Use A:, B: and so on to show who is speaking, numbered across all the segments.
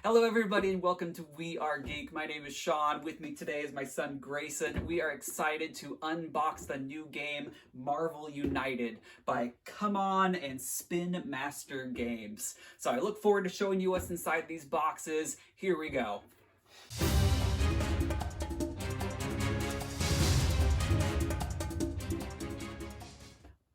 A: Hello everybody and welcome to We Are Geek. My name is Sean. With me today is my son Grayson. We are excited to unbox the new game Marvel United by Come On and Spin Master Games. So I look forward to showing you what's inside these boxes. Here we go.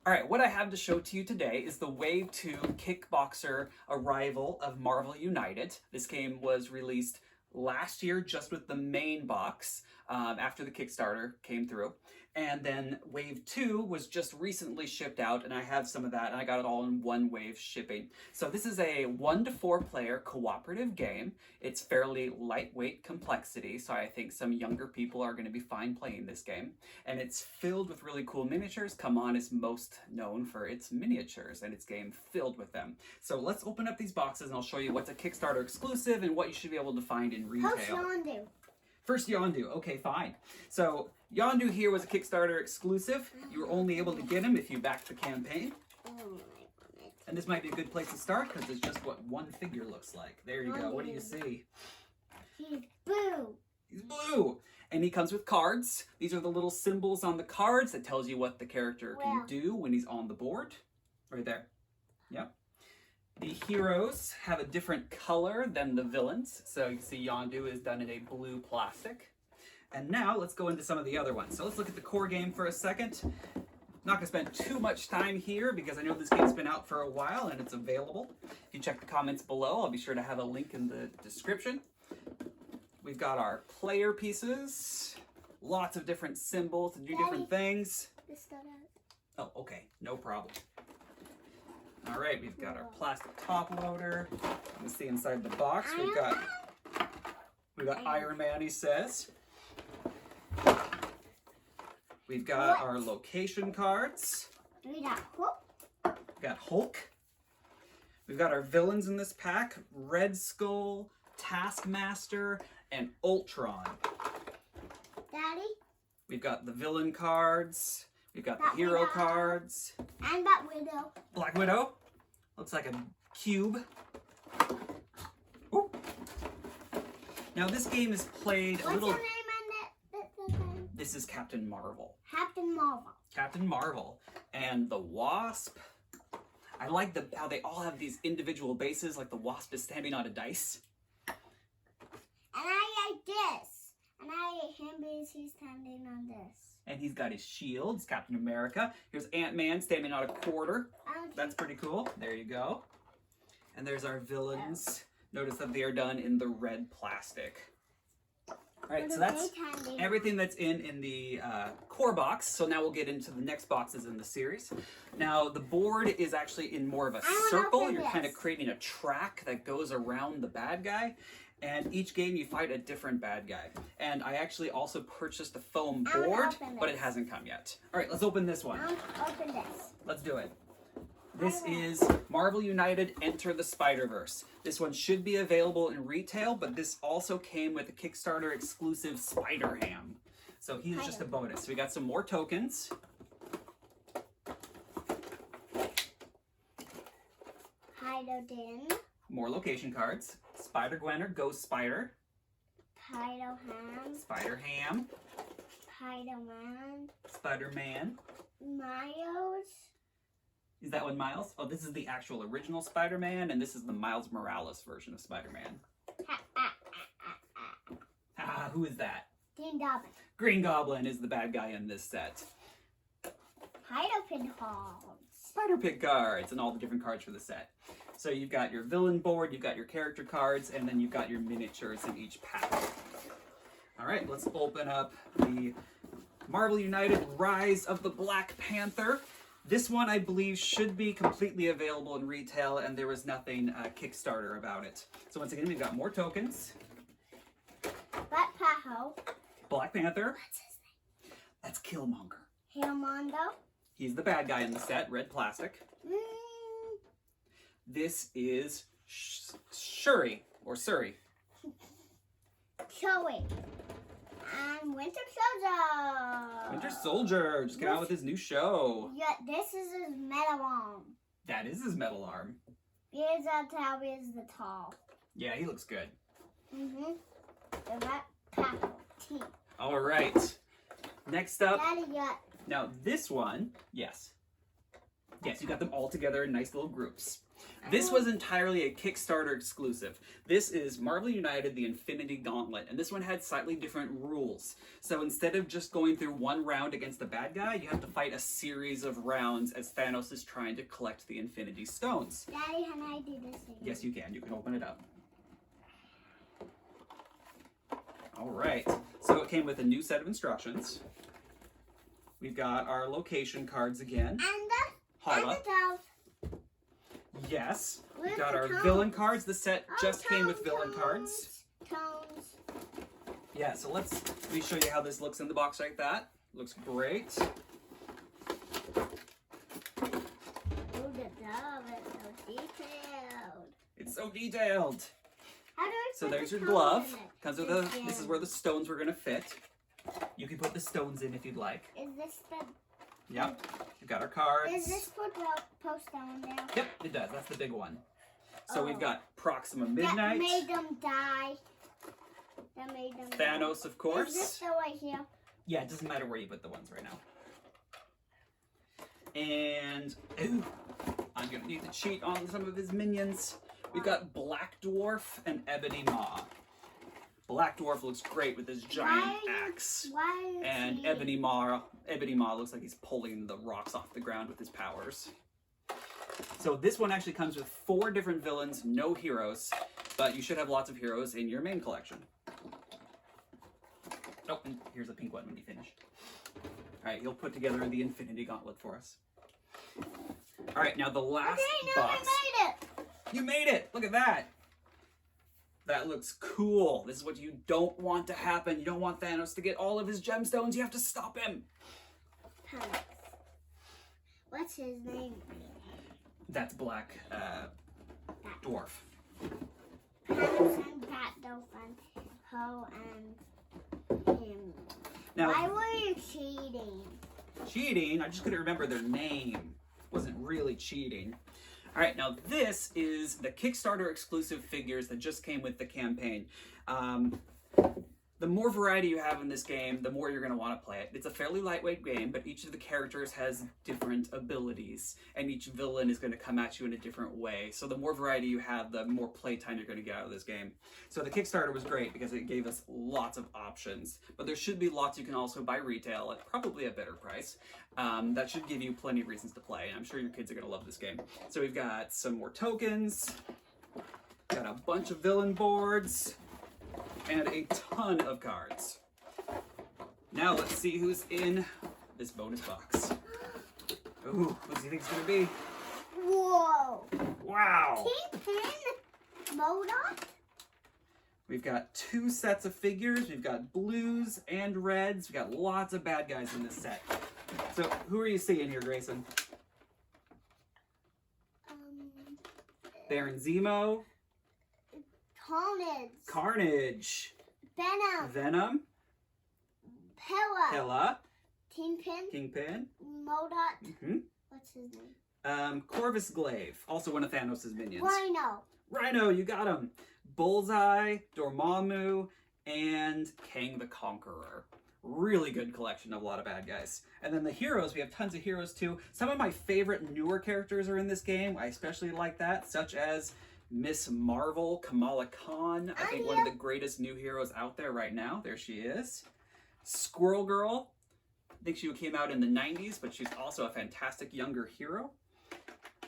A: Alright, what I have to show to you today is the Wave 2 Kickboxer Arrival of Marvel United. This game was released last year just with the main box after the Kickstarter came through. And then Wave 2 was just recently shipped out, and I have some of that, and I got it all in one wave shipping. So this is a 1 to 4 player cooperative game. It's fairly lightweight complexity, so I think some younger people are going to be fine playing this game. And it's filled with really cool miniatures. Come On is most known for its miniatures and its game filled with them. So let's open up these boxes and I'll show you what's a Kickstarter exclusive and what you should be able to find in retail.
B: How's Yondu?
A: First, Yondu. Okay, fine. So Yondu here was a Kickstarter exclusive. You were only able to get him if you backed the campaign. And this might be a good place to start because it's just what one figure looks like. There you go. What do you see?
B: He's blue.
A: He's blue. And he comes with cards. These are the little symbols on the cards that tells you what the character can do when he's on the board. Right there. Yep. The heroes have a different color than the villains. So you can see Yondu is done in a blue plastic. And now let's go into some of the other ones. So let's look at the core game for a second. Not going to spend too much time here because I know this game's been out for a while and it's available. If you check the comments below, I'll be sure to have a link in the description. We've got our player pieces. Lots of different symbols to do different things.
B: This stuff out.
A: Oh, okay. No problem. All right, we've got our plastic top loader. You can see inside the box we've got Iron Man, he says. We've got our location cards.
B: We got Hulk.
A: We've got Hulk. We've got our villains in this pack: Red Skull, Taskmaster, and Ultron.
B: Daddy.
A: We've got the villain cards. We've got the hero cards.
B: And Black Widow.
A: Black Widow. Looks like a cube. Ooh. Now this game is played
B: What's your name on that?
A: This is Captain Marvel.
B: Captain Marvel.
A: Captain Marvel. And the Wasp. I like how they all have these individual bases, like the Wasp is standing on a dice.
B: And I like this. And I like him because he's standing on this.
A: And he's got his shields, Captain America. Here's Ant-Man standing on a quarter. That's pretty cool. There you go. And there's our villains. Notice that they are done in the red plastic. All right, so that's everything that's in the core box. So now we'll get into the next boxes in the series. Now the board is actually in more of a circle. You're kind of creating a track that goes around the bad guy. And each game you fight a different bad guy. And I actually also purchased a foam board, but it hasn't come yet. All right, let's open this one.
B: Open this.
A: Let's do it. This is Marvel United Enter the Spider-Verse. This one should be available in retail, but this also came with a Kickstarter exclusive Spider-Ham. So he's just a bonus. So we got some more tokens.
B: Hydodin.
A: More location cards. Spider-Gwen or Ghost Spider.
B: Spider-Ham.
A: Spider-Ham.
B: Spider-Man.
A: Spider-Man.
B: Miles.
A: Is that one Miles? Oh, this is the actual original Spider-Man, and this is the Miles Morales version of Spider-Man. Who is that?
B: Green Goblin.
A: Green Goblin is the bad guy in this set.
B: Spider-Pig cards.
A: Spider-Pig cards, and all the different cards for the set. So you've got your villain board, you've got your character cards, and then you've got your miniatures in each pack. All right, let's open up the Marvel United Rise of the Black Panther. This one, I believe, should be completely available in retail, and there was nothing Kickstarter about it. So once again, we've got more tokens.
B: Black Panther.
A: Black Panther.
B: What's his name?
A: That's Killmonger.
B: Killmonger.
A: He's the bad guy in the set, red plastic. This is Shuri, or Suri.
B: Shuri. And Winter Soldier.
A: Winter Soldier just came out with his new show.
B: Yeah, this is his metal arm.
A: That is his metal arm.
B: Here's how is the tall.
A: Yeah, he looks good.
B: Mm-hmm. The rat tackle team.
A: All right. Next up,
B: Daddy got.
A: now this one, yes. Yes, you got them all together in nice little groups. This was entirely a Kickstarter exclusive. This is Marvel United, the Infinity Gauntlet, and this one had slightly different rules. So instead of just going through one round against the bad guy, you have to fight a series of rounds as Thanos is trying to collect the Infinity Stones.
B: Daddy, can I do this again?
A: Yes, you can. You can open it up. All right. So it came with a new set of instructions. We've got our location cards again.
B: And the
A: Holla.
B: dove.
A: Yes. We've
B: Where's
A: got
B: the
A: our
B: tones?
A: villain cards. The set just came with
B: Tones,
A: villain cards.
B: Tones.
A: Yeah, so let me show you how this looks in the box like that. Looks great.
B: Oh, the dove is so detailed.
A: It's so detailed.
B: How do I
A: So
B: put
A: there's
B: the
A: your
B: tones
A: glove.
B: in it?
A: Comes with a, this is where the stones were going to fit. You can put the stones in if you'd like.
B: Is this the?
A: Yep. We've got our cards.
B: Does this put the post down there?
A: Yep, it does. That's the big one. So we've
B: Oh.
A: got Proxima
B: That
A: Midnight,
B: made them die. That made them.
A: Thanos, of
B: Die.
A: course.
B: Is this still right here?
A: Yeah, it doesn't matter where you put the ones right now. And ooh, I'm gonna need to cheat on some of his minions. We've got Black Dwarf and Ebony Maw. Black Dwarf looks great with his giant axe.
B: Why is
A: And
B: he?
A: Ebony Maw looks like he's pulling the rocks off the ground with his powers. So this one actually comes with 4 different villains, no heroes, but you should have lots of heroes in your main collection. Oh, and here's a pink one when you finish. All right, you'll put together the Infinity Gauntlet for us. All right, now the last
B: Okay, now
A: box.
B: I made it.
A: You made it! Look at that! That looks cool. This is what you don't want to happen. You don't want Thanos to get all of his gemstones. You have to stop him.
B: Thanos. What's his name?
A: That's Black Dwarf.
B: Thanos and Pat Dolphin, Ho and him.
A: Now,
B: Why were you cheating?
A: cheating, I just couldn't remember their name. Wasn't really cheating. All right, now this is the Kickstarter exclusive figures that just came with the campaign. The more variety you have in this game, the more you're going to want to play it. It's a fairly lightweight game, but each of the characters has different abilities, and each villain is going to come at you in a different way. So the more variety you have, the more playtime you're going to get out of this game. So the Kickstarter was great because it gave us lots of options, but there should be lots you can also buy retail at probably a better price. That should give you plenty of reasons to play, and I'm sure your kids are going to love this game. So we've got some more tokens, got a bunch of villain boards, and a ton of cards. Now let's see who's in this bonus box. Ooh, who do you think it's gonna be?
B: Whoa!
A: Wow!
B: Kingpin? MODOK?
A: We've got 2 sets of figures. We've got blues and reds. We've got lots of bad guys in this set. So who are you seeing here, Grayson? Baron Zemo, Carnage,
B: Venom.
A: Venom,
B: Pella.
A: Hela,
B: Kingpin.
A: Kingpin,
B: MODOK. What's his name?
A: Corvus Glaive, also one of Thanos' minions.
B: Rhino.
A: Rhino, you got him. Bullseye, Dormammu, and Kang the Conqueror. Really good collection of a lot of bad guys. And then the heroes, we have tons of heroes too. Some of my favorite newer characters are in this game. I especially like that, such as Miss Marvel, Kamala Khan. I think one of the greatest new heroes out there right now. There she is. Squirrel Girl. I think she came out in the 90s, but she's also a fantastic younger hero.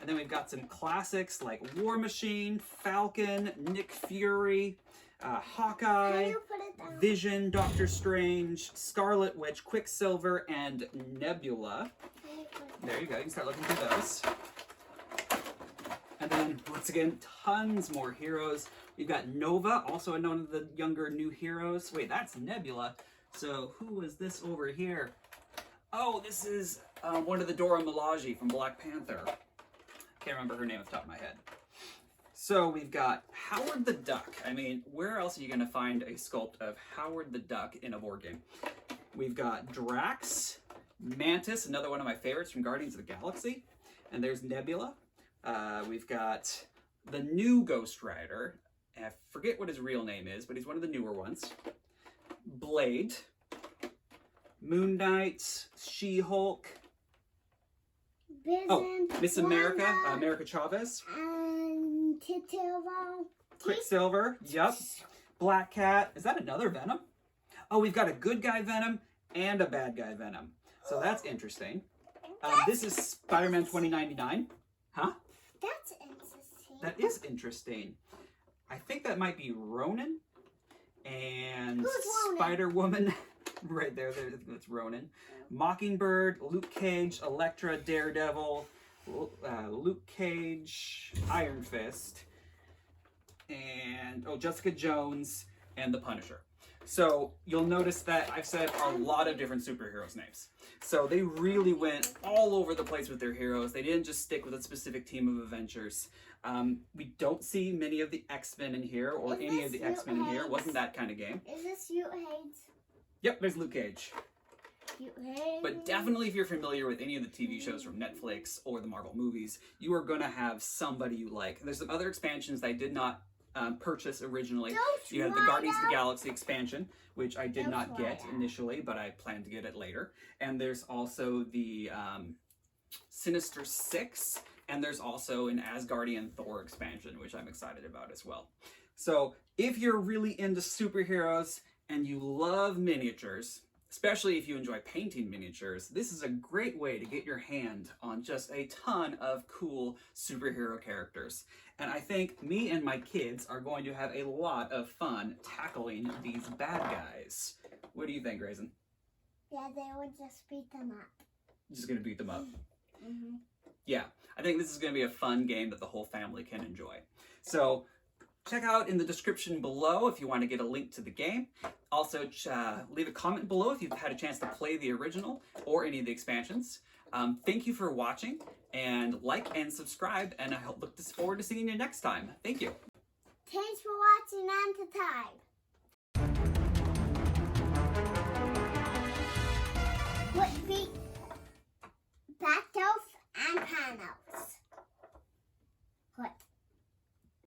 A: And then we've got some classics like War Machine, Falcon, Nick Fury, Hawkeye,
B: Can you put it down?
A: Vision, Doctor Strange, Scarlet Witch, Quicksilver, and Nebula.
B: Can you put it
A: There you go, you can start looking through those. And then, once again, tons more heroes. We've got Nova, also one of the younger new heroes. Wait, that's Nebula. So who is this over here? Oh, this is one of the Dora Milaje from Black Panther. Can't remember her name off the top of my head. So we've got Howard the Duck. I mean, where else are you going to find a sculpt of Howard the Duck in a board game? We've got Drax, Mantis, another one of my favorites from Guardians of the Galaxy. And there's Nebula. We've got the new Ghost Rider. and I forget what his real name is, but he's one of the newer ones. Blade, Moon Knight, She-Hulk, Miss America, America Chavez,
B: and Quicksilver.
A: Quicksilver, yep. Black Cat. Is that another Venom? Oh, we've got a good guy Venom and a bad guy Venom. So that's interesting. This is Spider-Man 2099. Huh?
B: That's interesting.
A: That is interesting. I think that might be Ronan and
B: Who's Ronan?
A: Spider-Woman. Right there, that's Ronan. Mockingbird, Luke Cage, Elektra, Daredevil, Luke Cage, Iron Fist, and Jessica Jones, and the Punisher. So you'll notice that I've said a lot of different superheroes' names. So they really went all over the place with their heroes. They didn't just stick with a specific team of Avengers. We don't see many of the X-Men in here, or any of the X-Men in here. It wasn't that kind of game.
B: Is this Luke Cage?
A: Yep, there's Luke Cage.
B: Luke Cage.
A: But definitely if you're familiar with any of the TV shows from Netflix or the Marvel movies, you are going to have somebody you like. There's some other expansions that I did not purchase originally. You have the Guardians of the Galaxy expansion, which I did not get initially, but I plan to get it later. And there's also the Sinister Six, and there's also an Asgardian Thor expansion, which I'm excited about as well. So if you're really into superheroes and you love miniatures, especially if you enjoy painting miniatures, this is a great way to get your hand on just a ton of cool superhero characters. And I think me and my kids are going to have a lot of fun tackling these bad guys. What do you think, Grayson?
B: Yeah, they would just beat them up.
A: Just gonna beat them up.
B: Mm-hmm.
A: Yeah, I think this is gonna be a fun game that the whole family can enjoy. So check out in the description below if you want to get a link to the game. Also, leave a comment below if you've had a chance to play the original or any of the expansions. Thank you for watching, and like and subscribe, and I look forward to seeing you next time. Thank you.
B: Thanks for watching On to Time.